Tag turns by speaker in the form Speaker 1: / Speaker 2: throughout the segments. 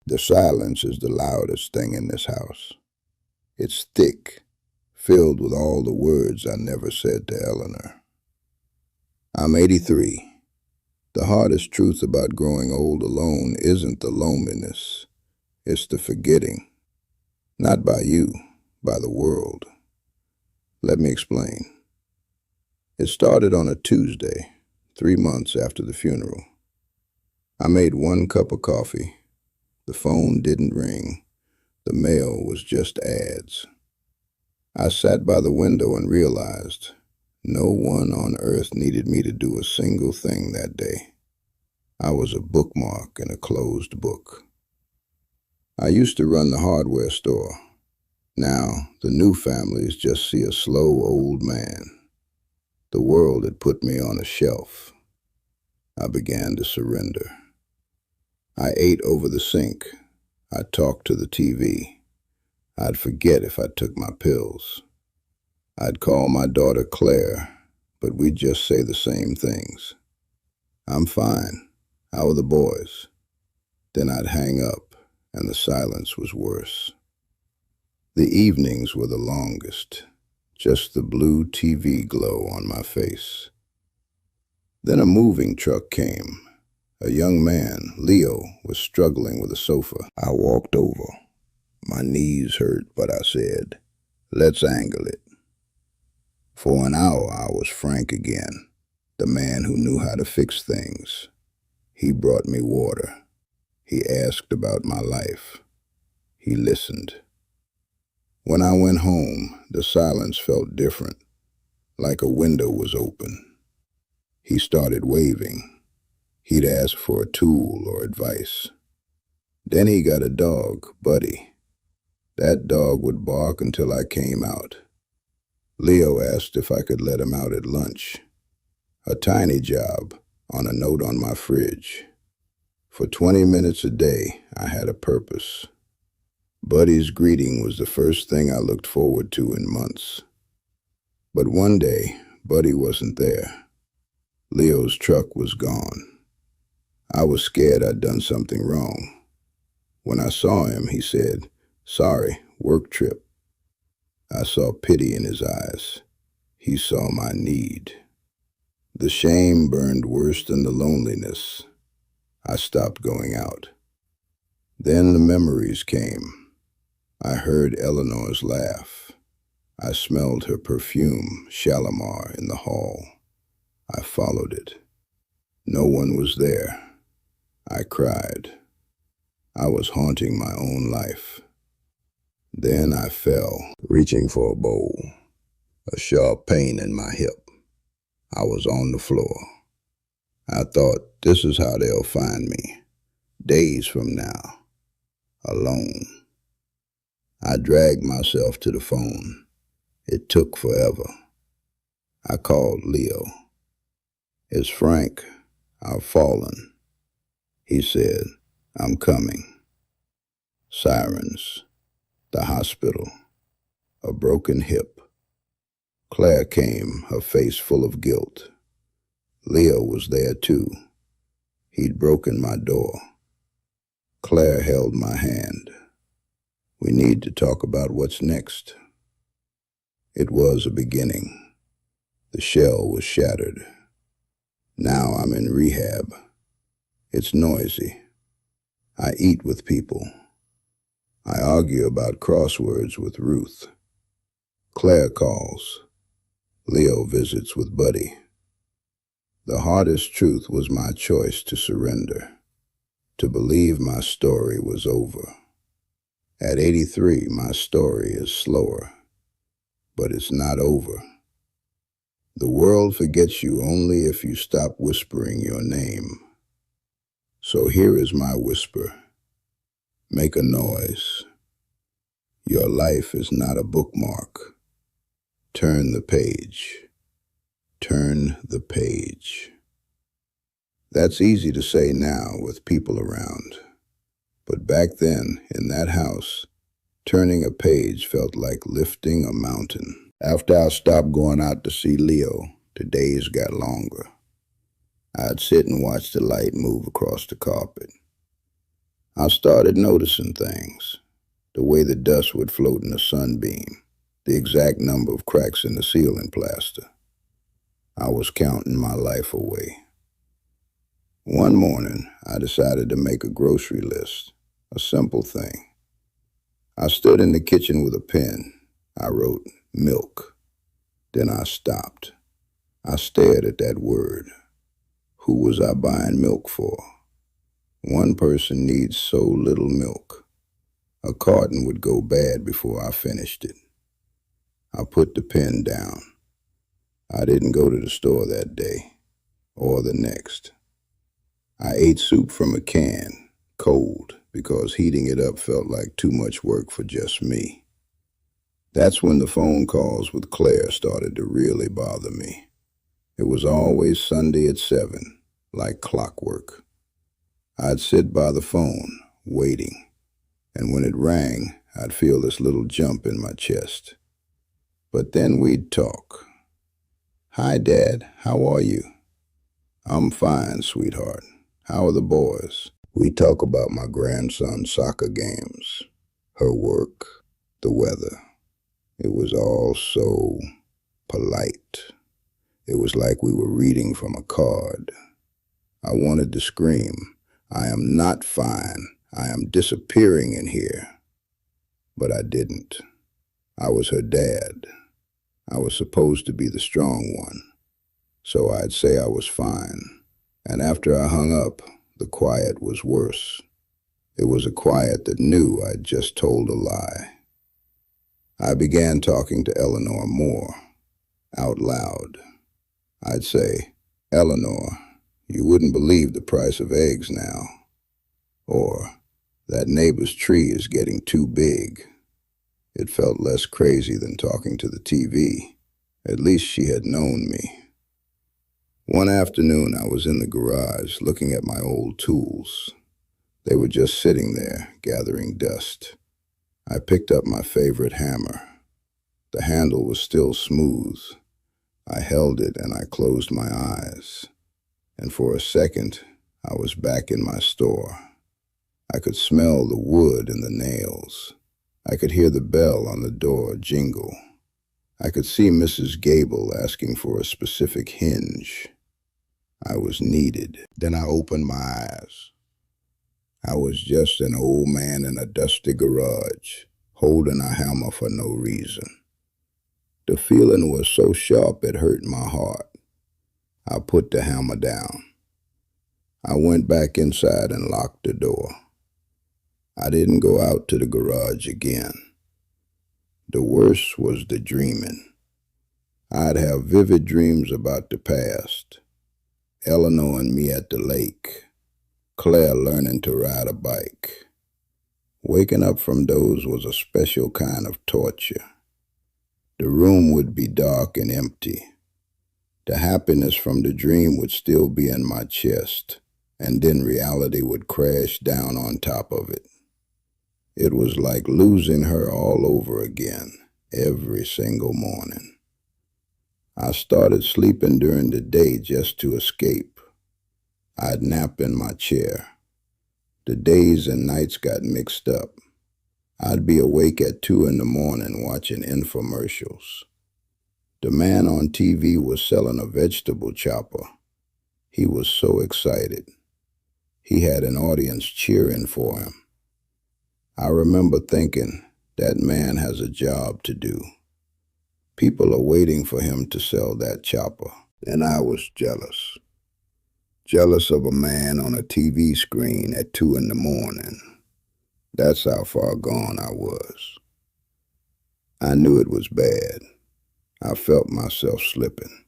Speaker 1: The silence is the loudest thing in this house. It's thick, filled with all the words I never said to Eleanor. I'm 83. The hardest truth about growing old alone isn't the loneliness, it's the forgetting. Not by you, by the world. Let me explain. It started on a Tuesday, 3 months after the funeral. I made one cup of coffee. The phone didn't ring. The mail was just ads. I sat by the window and realized no one on earth needed me to do a single thing that day. I was a bookmark in a closed book. I used to run the hardware store. Now, the new families just see a slow old man. The world had put me on a shelf. I began to surrender. I ate over the sink. I talked to the TV. I'd forget if I took my pills. I'd call my daughter Claire, but we'd just say the same things. I'm fine. How are the boys? Then I'd hang up, and the silence was worse. The evenings were the longest, just the blue TV glow on my face. Then a moving truck came. A young man, Leo, was struggling with a sofa. I walked over. My knees hurt, but I said, "Let's angle it." For an hour I was Frank again, the man who knew how to fix things. He brought me water. He asked about my life. He listened. When I went home, the silence felt different, like a window was open. He started waving. He'd ask for a tool or advice. Then he got a dog, Buddy. That dog would bark until I came out. Leo asked if I could let him out at lunch. A tiny job, on a note on my fridge. For 20 minutes a day, I had a purpose. Buddy's greeting was the first thing I looked forward to in months. But one day, Buddy wasn't there. Leo's truck was gone. I was scared I'd done something wrong. When I saw him, he said, "Sorry, work trip." I saw pity in his eyes. He saw my need. The shame burned worse than the loneliness. I stopped going out. Then the memories came. I heard Eleanor's laugh. I smelled her perfume, Shalimar, in the hall. I followed it. No one was there. I cried. I was haunting my own life. Then I fell, reaching for a bowl. A sharp pain in my hip. I was on the floor. I thought, this is how they'll find me. Days from now. Alone. I dragged myself to the phone. It took forever. I called Leo. "It's Frank. I've fallen." He said, "I'm coming." Sirens. The hospital. A broken hip. Claire came, her face full of guilt. Leo was there too. He'd broken my door. Claire held my hand. "We need to talk about what's next." It was a beginning. The shell was shattered. Now I'm in rehab. It's noisy. I eat with people. I argue about crosswords with Ruth. Claire calls. Leo visits with Buddy. The hardest truth was my choice to surrender, to believe my story was over. At 83, my story is slower, but it's not over. The world forgets you only if you stop whispering your name. So here is my whisper. Make a noise. Your life is not a bookmark. Turn the page. Turn the page. That's easy to say now with people around. But back then, in that house, turning a page felt like lifting a mountain. After I stopped going out to see Leo, the days got longer. I'd sit and watch the light move across the carpet. I started noticing things, the way the dust would float in a sunbeam, the exact number of cracks in the ceiling plaster. I was counting my life away. One morning, I decided to make a grocery list, a simple thing. I stood in the kitchen with a pen. I wrote milk. Then I stopped. I stared at that word. Who was I buying milk for? One person needs so little milk. A carton would go bad before I finished it. I put the pen down. I didn't go to the store that day, or the next. I ate soup from a can, cold, because heating it up felt like too much work for just me. That's when the phone calls with Claire started to really bother me. It was always Sunday at 7, like clockwork. I'd sit by the phone, waiting, and when it rang, I'd feel this little jump in my chest. But then we'd talk. "Hi, Dad, how are you?" "I'm fine, sweetheart. How are the boys?" We talk about my grandson's soccer games, her work, the weather. It was all so polite. It was like we were reading from a card. I wanted to scream, "I am not fine. I am disappearing in here." But I didn't. I was her dad. I was supposed to be the strong one. So I'd say I was fine. And after I hung up, the quiet was worse. It was a quiet that knew I'd just told a lie. I began talking to Eleanor more, out loud. I'd say, "Eleanor, you wouldn't believe the price of eggs now." Or, "That neighbor's tree is getting too big." It felt less crazy than talking to the TV. At least she had known me. One afternoon, I was in the garage looking at my old tools. They were just sitting there, gathering dust. I picked up my favorite hammer. The handle was still smooth. I held it and I closed my eyes. And for a second, I was back in my store. I could smell the wood and the nails. I could hear the bell on the door jingle. I could see Mrs. Gable asking for a specific hinge. I was needed. Then I opened my eyes. I was just an old man in a dusty garage, holding a hammer for no reason. The feeling was so sharp it hurt my heart. I put the hammer down. I went back inside and locked the door. I didn't go out to the garage again. The worst was the dreaming. I'd have vivid dreams about the past. Eleanor and me at the lake. Claire learning to ride a bike. Waking up from those was a special kind of torture. The room would be dark and empty. The happiness from the dream would still be in my chest, and then reality would crash down on top of it. It was like losing her all over again, every single morning. I started sleeping during the day just to escape. I'd nap in my chair. The days and nights got mixed up. I'd be awake at 2 in the morning watching infomercials. The man on TV was selling a vegetable chopper. He was so excited. He had an audience cheering for him. I remember thinking, that man has a job to do. People are waiting for him to sell that chopper. And I was jealous. Jealous of a man on a TV screen at 2 in the morning. That's how far gone I was. I knew it was bad. I felt myself slipping.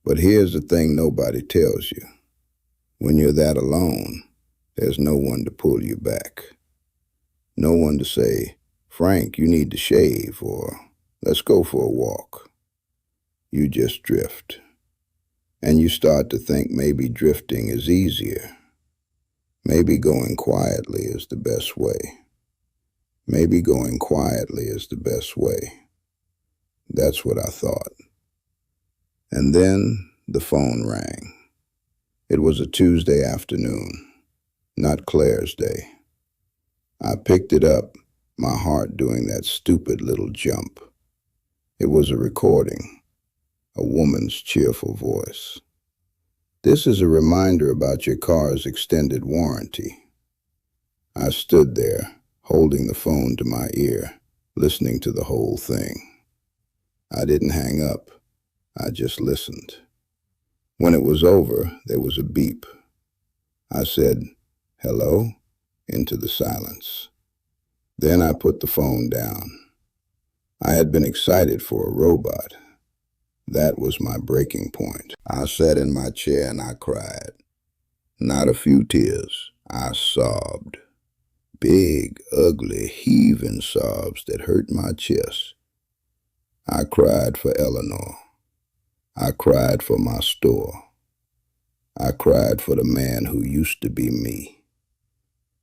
Speaker 1: But here's the thing nobody tells you. When you're that alone, there's no one to pull you back. No one to say, "Frank, you need to shave," or "Let's go for a walk." You just drift. And you start to think maybe drifting is easier. Maybe going quietly is the best way. Maybe going quietly is the best way. That's what I thought. And then the phone rang. It was a Tuesday afternoon, not Claire's day. I picked it up, my heart doing that stupid little jump. It was a recording, a woman's cheerful voice. "This is a reminder about your car's extended warranty." I stood there, holding the phone to my ear, listening to the whole thing. I didn't hang up. I just listened. When it was over, there was a beep. I said, "Hello?" into the silence. Then I put the phone down. I had been excited for a robot. That was my breaking point. I sat in my chair and I cried. Not a few tears. I sobbed. Big, ugly, heaving sobs that hurt my chest. I cried for Eleanor. I cried for my store. I cried for the man who used to be me.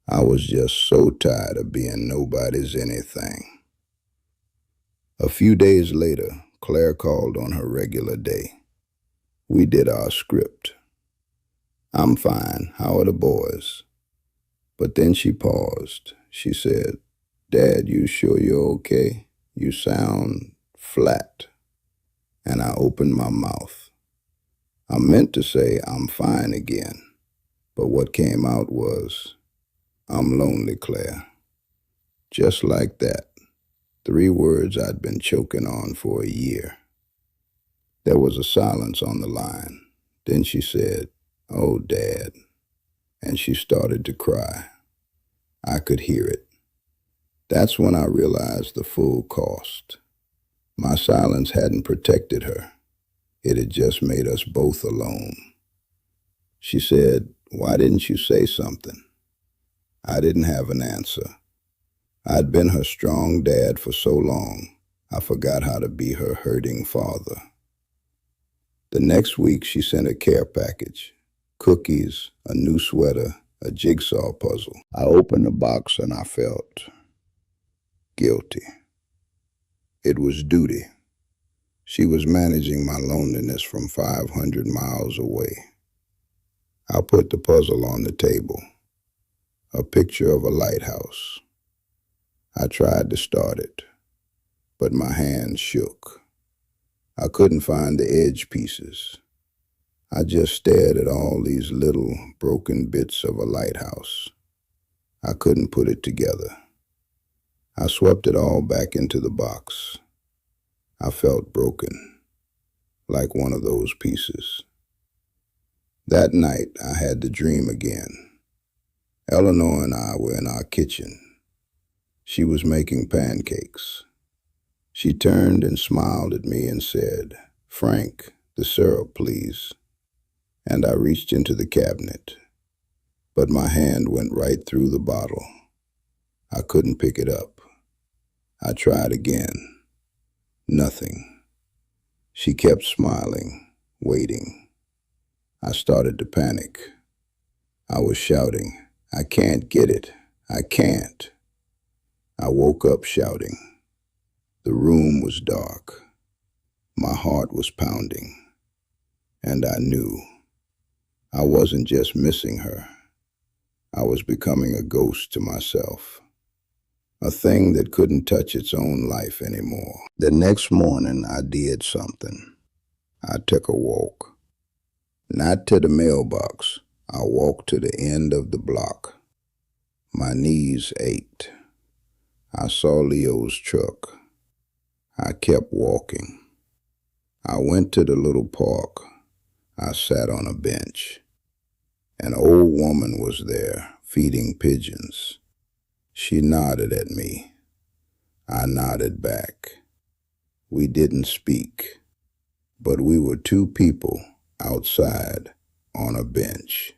Speaker 1: I was just so tired of being nobody's anything. A few days later, Claire called on her regular day. We did our script. "I'm fine. How are the boys?" But then she paused. She said, "Dad, you sure you're okay? You sound flat." And I opened my mouth. I meant to say I'm fine again, but what came out was, "I'm lonely, Claire." Just like that. 3 words I'd been choking on for a year. There was a silence on the line. Then she said, "Oh, Dad." And she started to cry. I could hear it. That's when I realized the full cost. My silence hadn't protected her. It had just made us both alone. She said, "Why didn't you say something?" I didn't have an answer. I'd been her strong dad for so long, I forgot how to be her hurting father. The next week, she sent a care package. Cookies, a new sweater, a jigsaw puzzle. I opened the box and I felt guilty. It was duty. She was managing my loneliness from 500 miles away. I put the puzzle on the table. A picture of a lighthouse. I tried to start it, but my hands shook. I couldn't find the edge pieces. I just stared at all these little broken bits of a lighthouse. I couldn't put it together. I swept it all back into the box. I felt broken, like one of those pieces. That night, I had the dream again. Eleanor and I were in our kitchen. She was making pancakes. She turned and smiled at me and said, "Frank, the syrup, please." And I reached into the cabinet, but my hand went right through the bottle. I couldn't pick it up. I tried again. Nothing. She kept smiling, waiting. I started to panic. I was shouting, "I can't get it. I can't." I woke up shouting. The room was dark. My heart was pounding. And I knew I wasn't just missing her. I was becoming a ghost to myself. A thing that couldn't touch its own life anymore. The next morning, I did something. I took a walk. Not to the mailbox. I walked to the end of the block. My knees ached. I saw Leo's truck. I kept walking. I went to the little park. I sat on a bench. An old woman was there, feeding pigeons. She nodded at me. I nodded back. We didn't speak, but we were 2 people outside on a bench.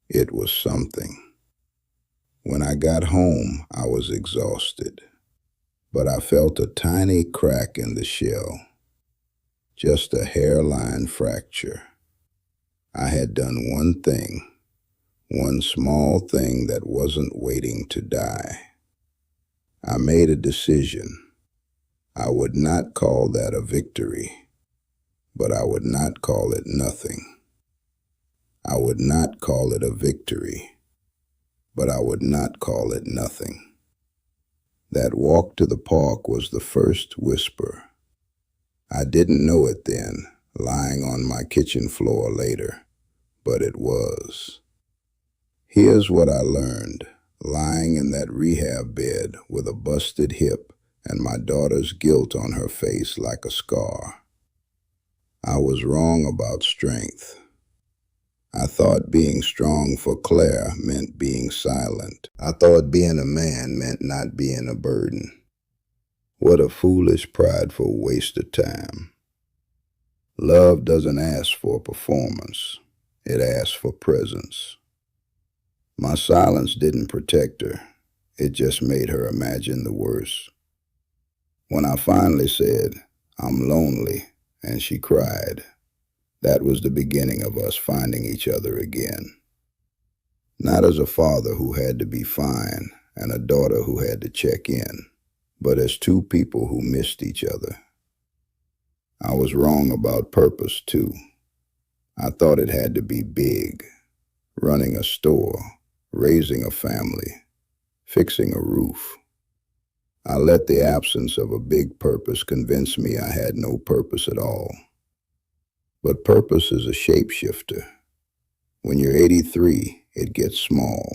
Speaker 1: It was something. When I got home, I was exhausted, but I felt a tiny crack in the shell, just a hairline fracture. I had done one thing, one small thing that wasn't waiting to die. I made a decision. I would not call that a victory, but I would not call it nothing. I would not call it a victory, but I would not call it nothing. That walk to the park was the first whisper. I didn't know it then, lying on my kitchen floor later, but it was. Here's what I learned, lying in that rehab bed with a busted hip and my daughter's guilt on her face like a scar. I was wrong about strength. I thought being strong for Claire meant being silent. I thought being a man meant not being a burden. What a foolish, prideful waste of time. Love doesn't ask for performance. It asks for presence. My silence didn't protect her. It just made her imagine the worst. When I finally said, "I'm lonely," and she cried, that was the beginning of us finding each other again. Not as a father who had to be fine and a daughter who had to check in, but as two people who missed each other. I was wrong about purpose, too. I thought it had to be big. Running a store, raising a family, fixing a roof. I let the absence of a big purpose convince me I had no purpose at all. But purpose is a shapeshifter. When you're 83, it gets small,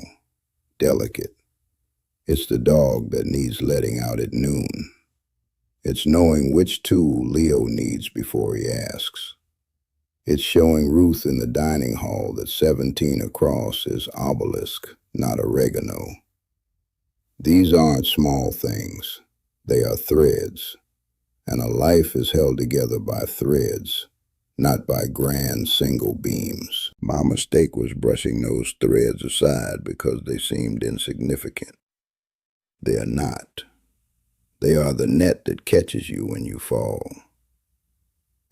Speaker 1: delicate. It's the dog that needs letting out at noon. It's knowing which tool Leo needs before he asks. It's showing Ruth in the dining hall that 17 across is obelisk, not oregano. These aren't small things. They are threads. And a life is held together by threads, not by grand single beams. My mistake was brushing those threads aside because they seemed insignificant. They are not. They are the net that catches you when you fall.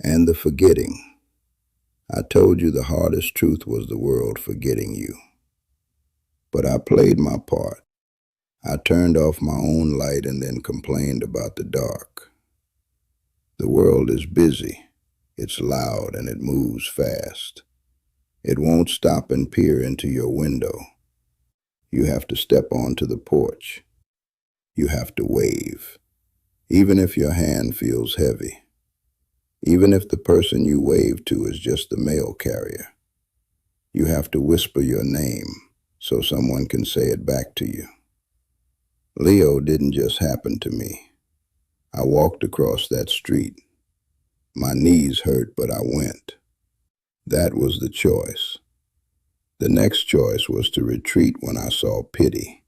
Speaker 1: And the forgetting. I told you the hardest truth was the world forgetting you. But I played my part. I turned off my own light and then complained about the dark. The world is busy. It's loud and it moves fast. It won't stop and peer into your window. You have to step onto the porch. You have to wave. Even if your hand feels heavy. Even if the person you wave to is just the mail carrier. You have to whisper your name so someone can say it back to you. Leo didn't just happen to me. I walked across that street. My knees hurt, but I went. That was the choice. The next choice was to retreat when I saw pity,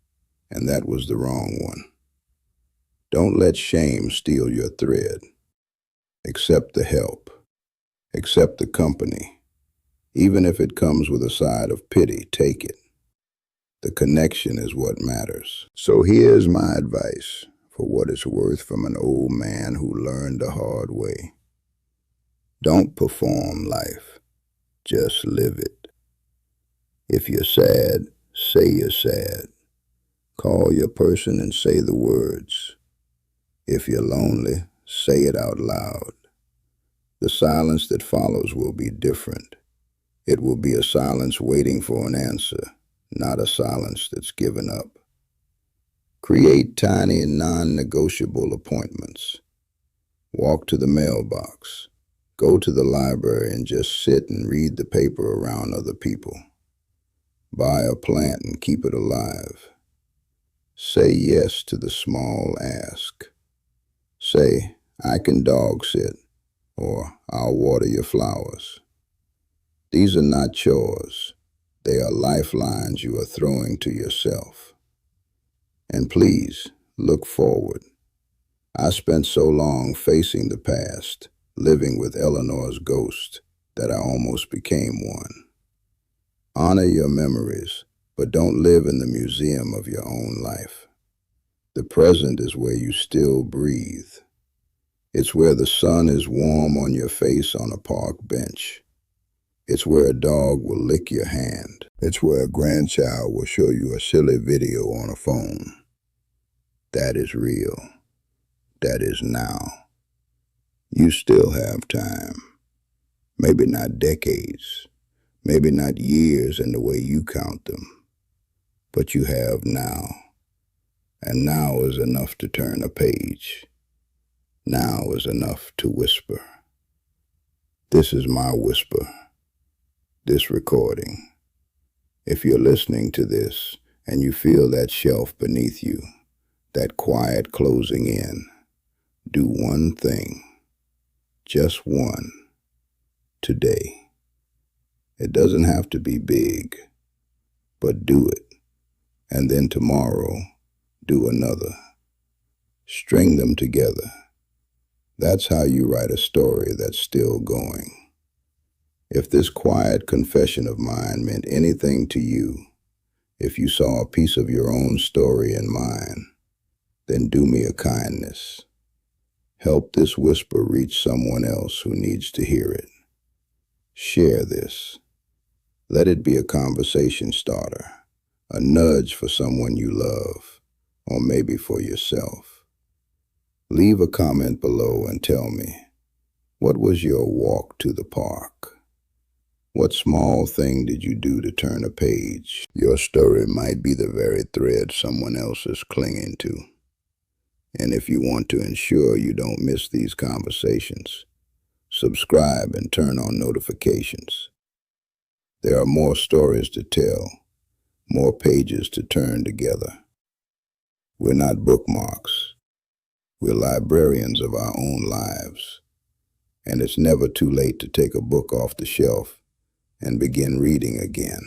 Speaker 1: and that was the wrong one. Don't let shame steal your thread. Accept the help. Accept the company. Even if it comes with a side of pity, take it. The connection is what matters. So here's my advice, for what it's worth, from an old man who learned the hard way. Don't perform life. Just live it. If you're sad, say you're sad. Call your person and say the words. If you're lonely, say it out loud. The silence that follows will be different. It will be a silence waiting for an answer, not a silence that's given up. Create tiny and non-negotiable appointments. Walk to the mailbox. Go to the library and just sit and read the paper around other people. Buy a plant and keep it alive. Say yes to the small ask. Say, "I can dog sit," or "I'll water your flowers." These are not chores. They are lifelines you are throwing to yourself. And please, look forward. I spent so long facing the past, living with Eleanor's ghost, that I almost became one. Honor your memories, but don't live in the museum of your own life. The present is where you still breathe. It's where the sun is warm on your face on a park bench. It's where a dog will lick your hand. It's where a grandchild will show you a silly video on a phone. That is real. That is now. You still have time. Maybe not decades. Maybe not years in the way you count them. but you have now. And now is enough to turn a page. Now is enough to whisper. This is my whisper, this recording. If you're listening to this and you feel that shelf beneath you, that quiet closing in, do one thing, just one, today. It doesn't have to be big, but do it. And then tomorrow, do another. String them together. That's how you write a story that's still going. If this quiet confession of mine meant anything to you, if you saw a piece of your own story in mine, then do me a kindness. Help this whisper reach someone else who needs to hear it. Share this. Let it be a conversation starter, a nudge for someone you love, or maybe for yourself. Leave a comment below and tell me, what was your walk to the park? What small thing did you do to turn a page? Your story might be the very thread someone else is clinging to. And if you want to ensure you don't miss these conversations, subscribe and turn on notifications. There are more stories to tell, more pages to turn together. We're not bookmarks. We're librarians of our own lives. And it's never too late to take a book off the shelf and begin reading again.